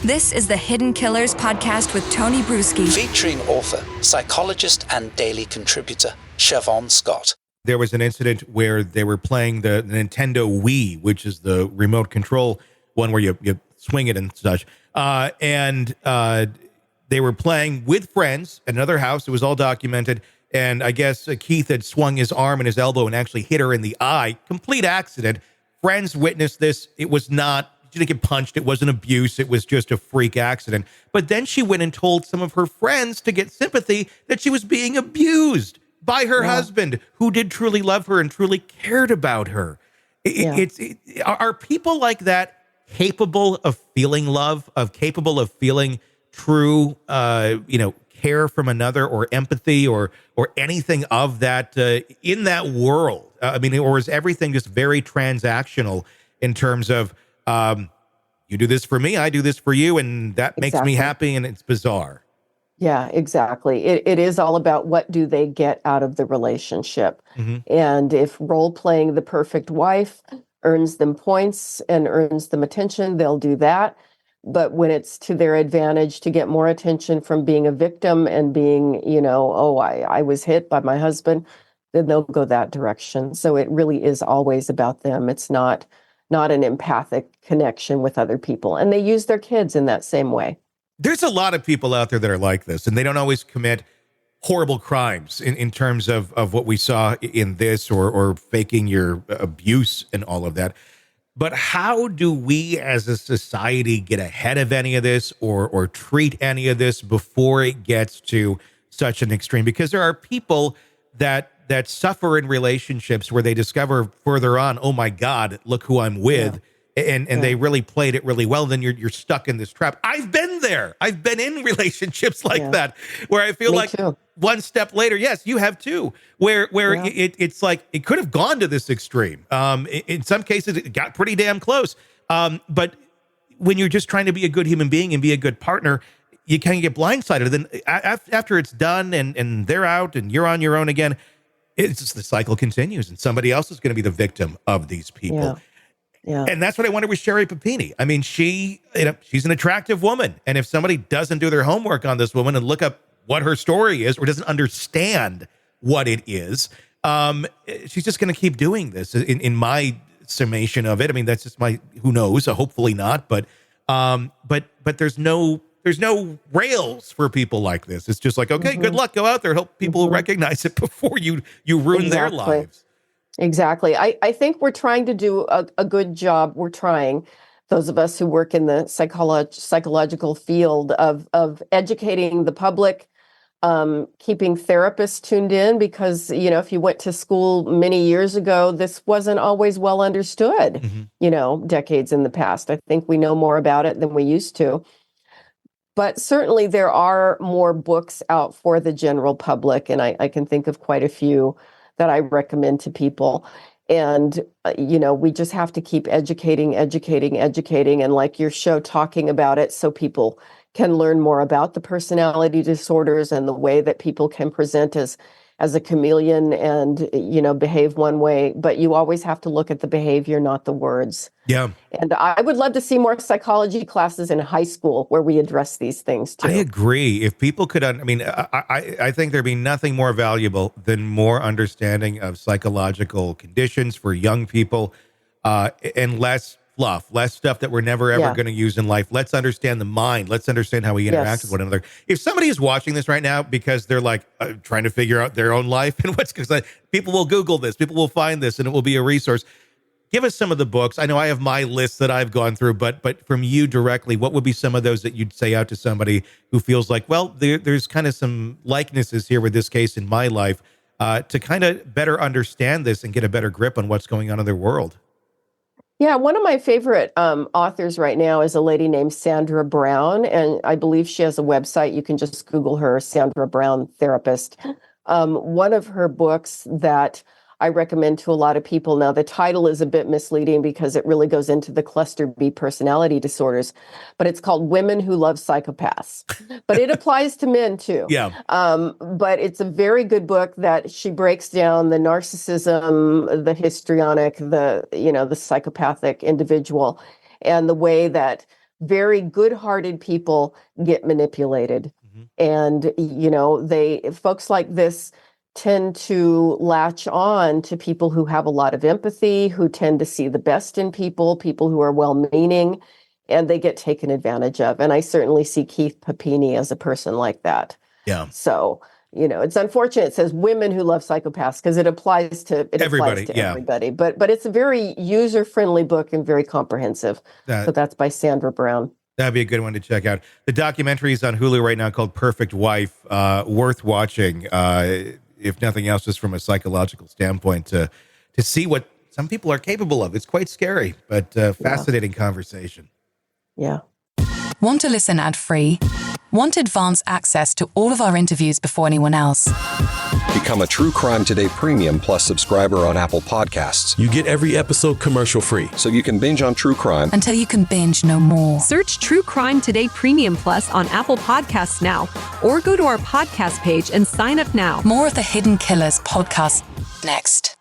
This is the Hidden Killers podcast with Tony Brueski. Featuring author, psychologist, and daily contributor, Siobhan Scott. There was an incident where they were playing the Nintendo Wii, which is the remote control one where you swing it and such. And they were playing with friends at another house. It was all documented. And I guess Keith had swung his arm and his elbow and actually hit her in the eye. Complete accident. Friends witnessed this. It was not, she didn't get punched. It wasn't abuse. It was just a freak accident. But then she went and told some of her friends to get sympathy that she was being abused by her husband, who did truly love her and truly cared about her. Are people like that capable of feeling love, capable of feeling true, care from another, or empathy, or anything of that in that world? Or is everything just very transactional in terms of you do this for me, I do this for you, and that makes me happy, and it's bizarre. Yeah, exactly. It is all about what do they get out of the relationship. Mm-hmm. And if role-playing the perfect wife earns them points and earns them attention, they'll do that. But when it's to their advantage to get more attention from being a victim and being, I was hit by my husband, then they'll go that direction. So it really is always about them. It's not an empathic connection with other people. And they use their kids in that same way. There's a lot of people out there that are like this, and they don't always commit horrible crimes in terms of what we saw in this or faking your abuse and all of that. But how do we as a society get ahead of any of this or treat any of this before it gets to such an extreme? Because there are people that suffer in relationships where they discover further on, oh my God, look who I'm with. Yeah. And they really played it really well. Then you're stuck in this trap. I've been there. I've been in relationships like that, where I feel like one step later, yes, you have too, where it's like it could have gone to this extreme. In some cases, it got pretty damn close. But when you're just trying to be a good human being and be a good partner, you kind of get blindsided. Then after it's done and they're out and you're on your own again, it's just the cycle continues, and somebody else is going to be the victim of these people. Yeah. Yeah. And that's what I wonder with Sherry Papini. I mean, she's an attractive woman. And if somebody doesn't do their homework on this woman and look up what her story is or doesn't understand what it is, she's just going to keep doing this in my summation of it. I mean, that's just who knows, hopefully not. But there's no rails for people like this. It's just like, okay, good luck. Go out there, help people recognize it before you ruin their lives. Exactly. I think we're trying to do a good job. We're trying, those of us who work in the psychological field, of educating the public, keeping therapists tuned in, because, if you went to school many years ago, this wasn't always well understood, decades in the past. I think we know more about it than we used to. But certainly there are more books out for the general public, and I can think of quite a few that I recommend to people. And, we just have to keep educating, and like your show, talking about it so people can learn more about the personality disorders and the way that people can present as a chameleon and, behave one way. But you always have to look at the behavior, not the words. Yeah. And I would love to see more psychology classes in high school where we address these things too. I agree. If people could, I think there'd be nothing more valuable than more understanding of psychological conditions for young people, and less fluff, less stuff that we're never, ever going to use in life. Let's understand the mind. Let's understand how we interact with one another. If somebody is watching this right now because they're like trying to figure out their own life and because people will Google this, people will find this, and it will be a resource. Give us some of the books. I know I have my list that I've gone through, but from you directly, what would be some of those that you'd say out to somebody who feels like, well, there's kind of some likenesses here with this case in my life, to kind of better understand this and get a better grip on what's going on in their world? Yeah, one of my favorite authors right now is a lady named Sandra Brown, and I believe she has a website. You can just Google her, Sandra Brown Therapist. One of her books that I recommend to a lot of people. Now, the title is a bit misleading because it really goes into the cluster B personality disorders, but it's called Women Who Love Psychopaths. But it applies to men too. Yeah. But it's a very good book that she breaks down the narcissism, the histrionic, the psychopathic individual, and the way that very good-hearted people get manipulated. And, folks like this tend to latch on to people who have a lot of empathy, who tend to see the best in people who are well-meaning, and they get taken advantage of. And I certainly see Keith Papini as a person like that. Yeah. So, it's unfortunate it says women who love psychopaths, because it applies to Everybody, yeah. everybody. But it's a very user-friendly book and very comprehensive. So that's by Sandra Brown. That'd be a good one to check out. The documentary is on Hulu right now called Perfect Wife. Worth watching, if nothing else, just from a psychological standpoint, to see what some people are capable of. It's quite scary, but fascinating conversation. Yeah. Want to listen ad-free? Want advanced access to all of our interviews before anyone else? Become a True Crime Today Premium Plus subscriber on Apple Podcasts. You get every episode commercial-free. So you can binge on true crime Until you can binge no more. Search True Crime Today Premium Plus on Apple Podcasts now, or go to our podcast page and sign up now. More of the Hidden Killers podcast next.